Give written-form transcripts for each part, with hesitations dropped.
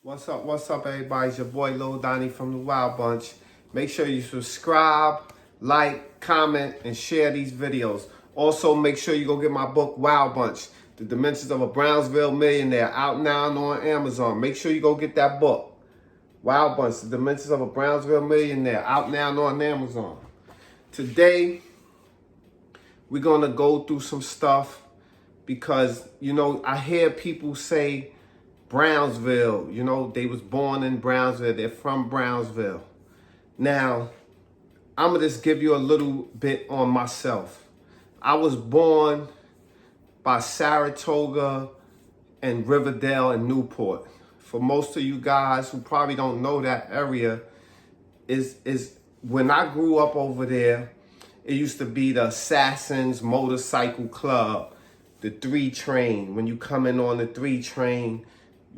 What's up, everybody? It's your boy Lil Donnie from the Wild Bunch. Make sure you subscribe, like, comment, and share these videos. Also, make sure you go get my book, Wild Bunch, The Dimensions of a Brownsville Millionaire, out now and on Amazon. Make sure you go get that book. Wild Bunch, The Dimensions of a Brownsville Millionaire, out now and on Amazon. Today, we're going to go through some stuff because, I hear people say, Brownsville, they was born in Brownsville. They're from Brownsville. Now, I'm going to just give you a little bit on myself. I was born by Saratoga and Riverdale and Newport. For most of you guys who probably don't know that area, is when I grew up over there, it used to be the Assassins Motorcycle Club, the 3 train. When you come in on the 3 train,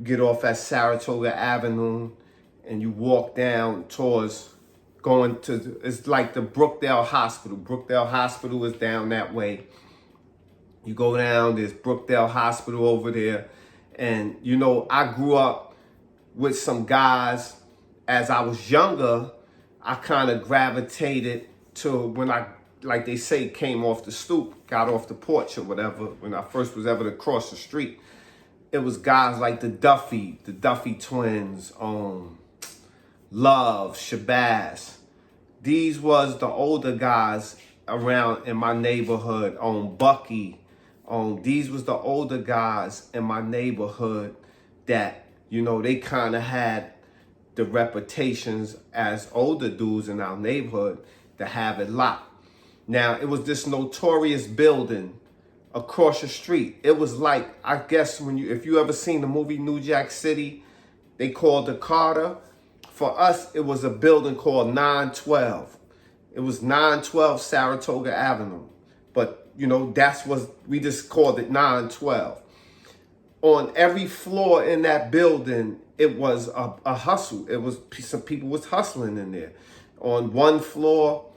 get off at Saratoga Avenue and you walk down towards going to, it's like the Brookdale Hospital. Brookdale Hospital is down that way. You go down, there's Brookdale Hospital over there. And, I grew up with some guys. As I was younger, I kind of gravitated to when I, like they say, came off the stoop, got off the porch or whatever, when I first was ever to cross the street. It was guys like the Duffy twins, Love, Shabazz. These was the older guys around in my neighborhood, Bucky. These was the older guys in my neighborhood that, they kind of had the reputations as older dudes in our neighborhood to have it locked. Now, it was this notorious building across the street. It was like, I guess if you ever seen the movie New Jack City, they called it Carter. For us, it was a building called 912. It was 912 Saratoga Avenue. But, we just called it 912. On every floor in that building, it was a hustle. It was, some people was hustling in there. On one floor,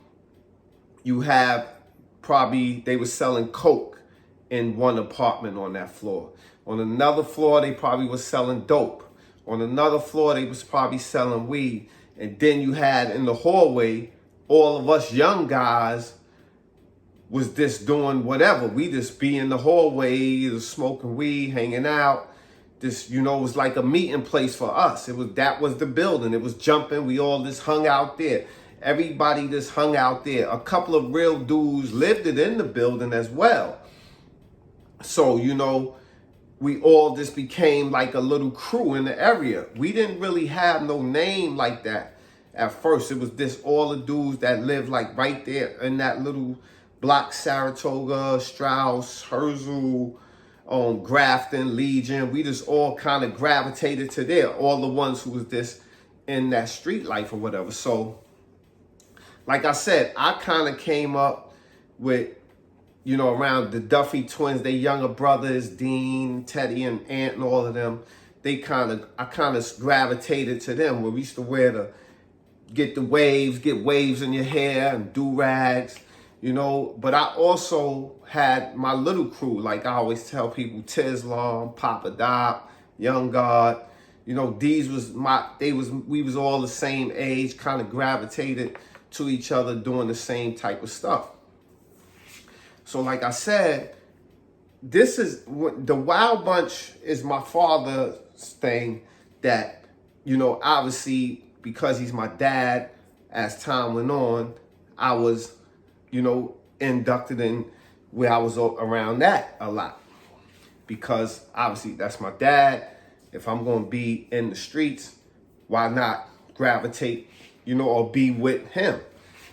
you have they were selling coke in one apartment on that floor. On another floor, they probably was selling dope. On another floor, they was probably selling weed. And then you had in the hallway, all of us young guys was just doing whatever. We just be in the hallway, either smoking weed, hanging out. This, was like a meeting place for us. That was the building. It was jumping. We all just hung out there. Everybody just hung out there. A couple of real dudes lived it in the building as well. So, we all just became like a little crew in the area. We didn't really have no name like that at first. It was just all the dudes that lived like right there in that little block, Saratoga, Strauss, Herzl, Grafton, Legion. We just all kind of gravitated to there. All the ones who was just in that street life or whatever. So, like I said, I kind of came up with, around the Duffy twins, their younger brothers, Dean, Teddy, and Ant, and all of them. I kind of gravitated to them, where we used to get waves in your hair and do-rags, But I also had my little crew, like I always tell people, Tislam, Papa Dop, Young God. We was all the same age, kind of gravitated to each other doing the same type of stuff. So like I said, this is the Wild Bunch is my father's thing that, obviously because he's my dad, as time went on, I was, inducted in where I was around that a lot. Because obviously that's my dad. If I'm going to be in the streets, why not gravitate, or be with him?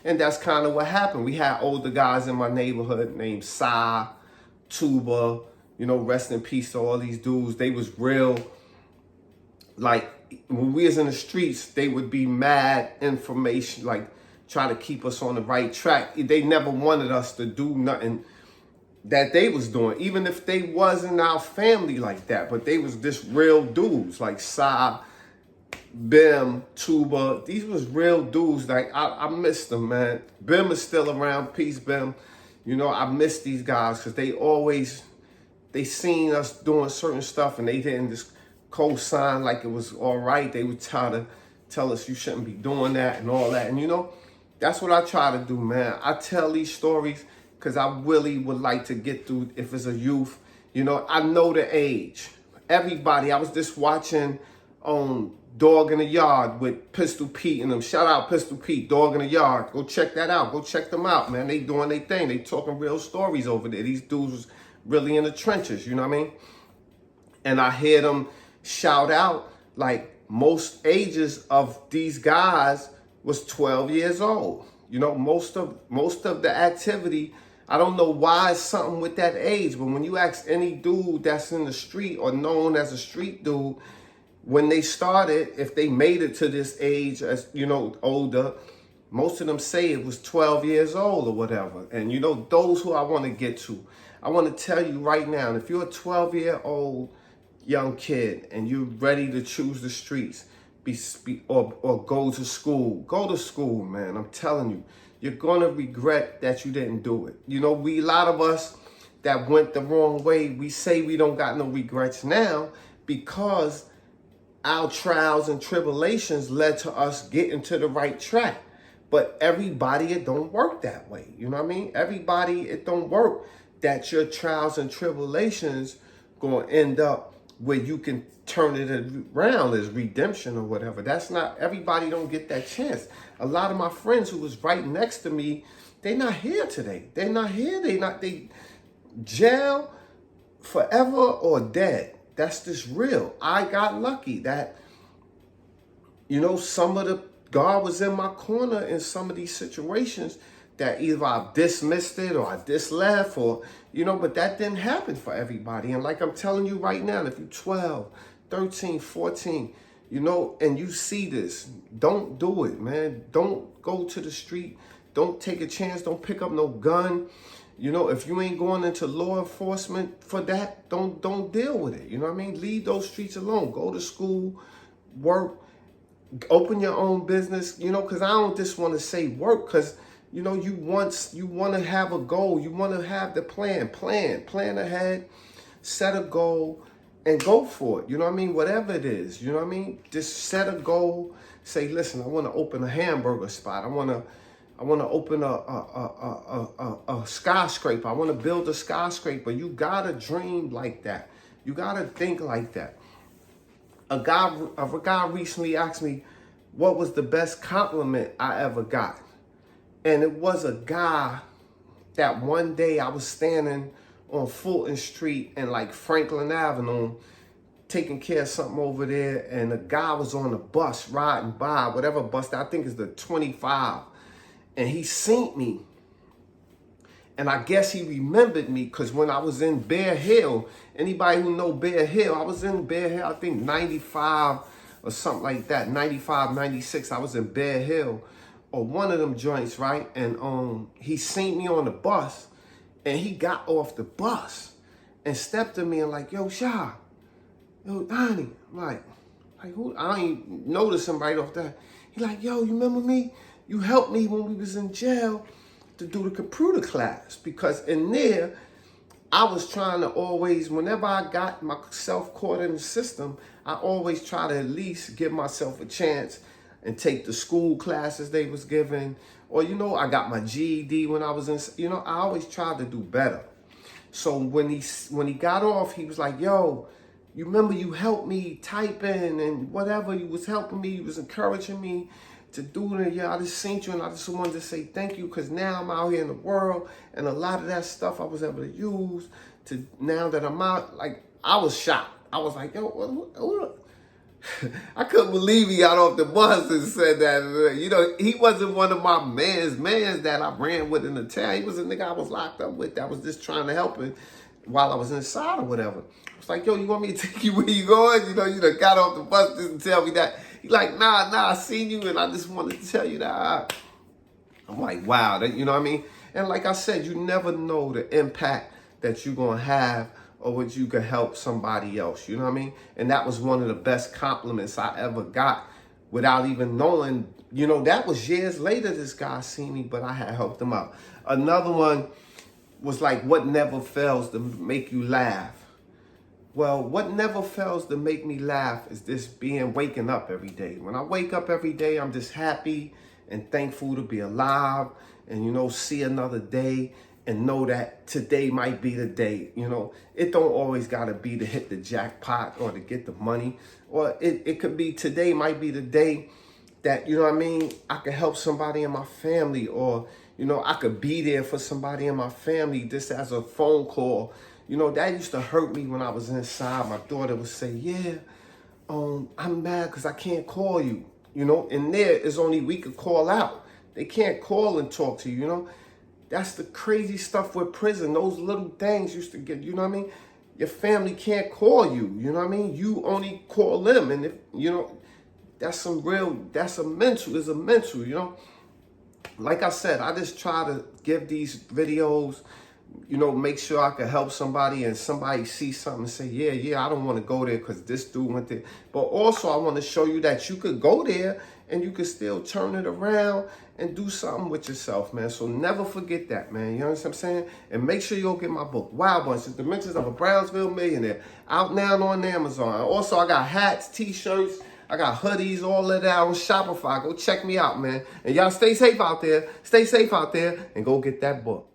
And that's kind of what happened. We had older guys in my neighborhood named Sa, Tuba, rest in peace to all these dudes. They was real, like, when we was in the streets, they would be mad information, like, try to keep us on the right track. They never wanted us to do nothing that they was doing, even if they wasn't our family like that. But they was just real dudes, like Sa, Bim, Tuba. These was real dudes. Like, I miss them, man. Bim is still around. Peace, Bim. I miss these guys because they seen us doing certain stuff and they didn't just co-sign like it was all right. They would try to tell us you shouldn't be doing that and all that. And you know, that's what I try to do, man. I tell these stories because I really would like to get through, if it's a youth, you know, I know the age. Everybody, I was just watching Dog in the Yard with Pistol Pete and them. Shout out Pistol Pete, Dog in the Yard. Go check that out. Go check them out, man. They doing their thing. They talking real stories over there. These dudes was really in the trenches, you know what I mean? And I hear them shout out, like, most ages of these guys was 12 years old. You know, most of the activity, I don't know why it's something with that age, but when you ask any dude that's in the street or known as a street dude, when they started, if they made it to this age, as you know, older, most of them say it was 12 years old or whatever. And you know, those who I want to get to, I want to tell you right now, if you're a 12-year-old young kid and you're ready to choose the streets, or go to school, man. I'm telling you, you're going to regret that you didn't do it. You know, a lot of us that went the wrong way, we say we don't got no regrets now because our trials and tribulations led to us getting to the right track. But everybody, it don't work that way. You know what I mean? Everybody, it don't work that your trials and tribulations going to end up where you can turn it around as redemption or whatever. That's not, everybody don't get that chance. A lot of my friends who was right next to me, they not here today. They're not here. They jail forever or dead. That's just real. I got lucky that, you know, God was in my corner in some of these situations that either I dismissed it or I left or, you know, but that didn't happen for everybody. And like I'm telling you right now, if you're 12, 13, 14, you know, and you see this, don't do it, man. Don't go to the street. Don't take a chance. Don't pick up no gun. You know, if you ain't going into law enforcement for that, don't deal with it. You know what I mean? Leave those streets alone. Go to school, work, open your own business, you know, because I don't just want to say work because, you know, you want to have a goal. You want to have the plan ahead, set a goal, and go for it. You know what I mean? Whatever it is, you know what I mean? Just set a goal. Say, listen, I want to open a hamburger spot. I want to open a skyscraper. I want to build a skyscraper. You got to dream like that. You got to think like that. A guy recently asked me, what was the best compliment I ever got? And it was a guy that one day I was standing on Fulton Street and like Franklin Avenue, taking care of something over there. And a guy was on a bus riding by, whatever bus, I think is the 25. And he seen me. And I guess he remembered me because when I was in Bear Hill, anybody who know Bear Hill, I was in Bear Hill, I think 95 or something like that, 95, 96, I was in Bear Hill or one of them joints, right? And he seen me on the bus and he got off the bus and stepped to me and like, yo, Sha, yo, Donnie. I'm like who? I ain't notice him right off that. He like, yo, you remember me? You helped me when we was in jail to do the computer class because in there, I was trying to always, whenever I got myself caught in the system, I always try to at least give myself a chance and take the school classes they was giving. Or, you know, I got my GED when I was in, you know, I always tried to do better. So when he got off, he was like, yo, you remember you helped me type in and whatever, you was helping me, you was encouraging me to do it. Yeah, I just seen you and I just wanted to say thank you because now I'm out here in the world and a lot of that stuff I was able to use to now that I'm out. Like, I was shocked. I was like, yo, what? I couldn't believe he got off the bus and said that. You know, he wasn't one of my mans that I ran with in the town. He was a nigga I was locked up with that was just trying to help him while I was inside or whatever. I was like, yo, you want me to take you where you going? You know, you done got off the bus just to tell me that. He like, nah, I seen you and I just wanted to tell you that. I'm like, wow, you know what I mean? And like I said, you never know the impact that you're going to have or what you could help somebody else, you know what I mean? And that was one of the best compliments I ever got without even knowing, you know, that was years later this guy seen me, but I had helped him out. Another one was like, what never fails to make you laugh? Well, what never fails to make me laugh is this waking up every day. When I wake up every day, I'm just happy and thankful to be alive and, see another day and know that today might be the day. It don't always got to be to hit the jackpot or to get the money. Or it could be today might be the day that, I could help somebody in my family, or, I could be there for somebody in my family just as a phone call. That used to hurt me when I was inside. My daughter would say, yeah, I'm mad because I can't call you. And there is only we could call out. They can't call and talk to you, That's the crazy stuff with prison. Those little things used to get, Your family can't call you, You only call them. And if, that's a mental, Like I said, I just try to give these videos, make sure I can help somebody, and somebody see something and say, yeah, I don't want to go there because this dude went there. But also I want to show you that you could go there and you could still turn it around and do something with yourself, man. So never forget that, man. You know what I'm saying? And make sure you go get my book, Wild Bunch, The Dimensions of a Brownsville Millionaire, out now on Amazon. Also, I got hats, t-shirts, I got hoodies, all of that on Shopify. Go check me out, man. And y'all stay safe out there. Stay safe out there and go get that book.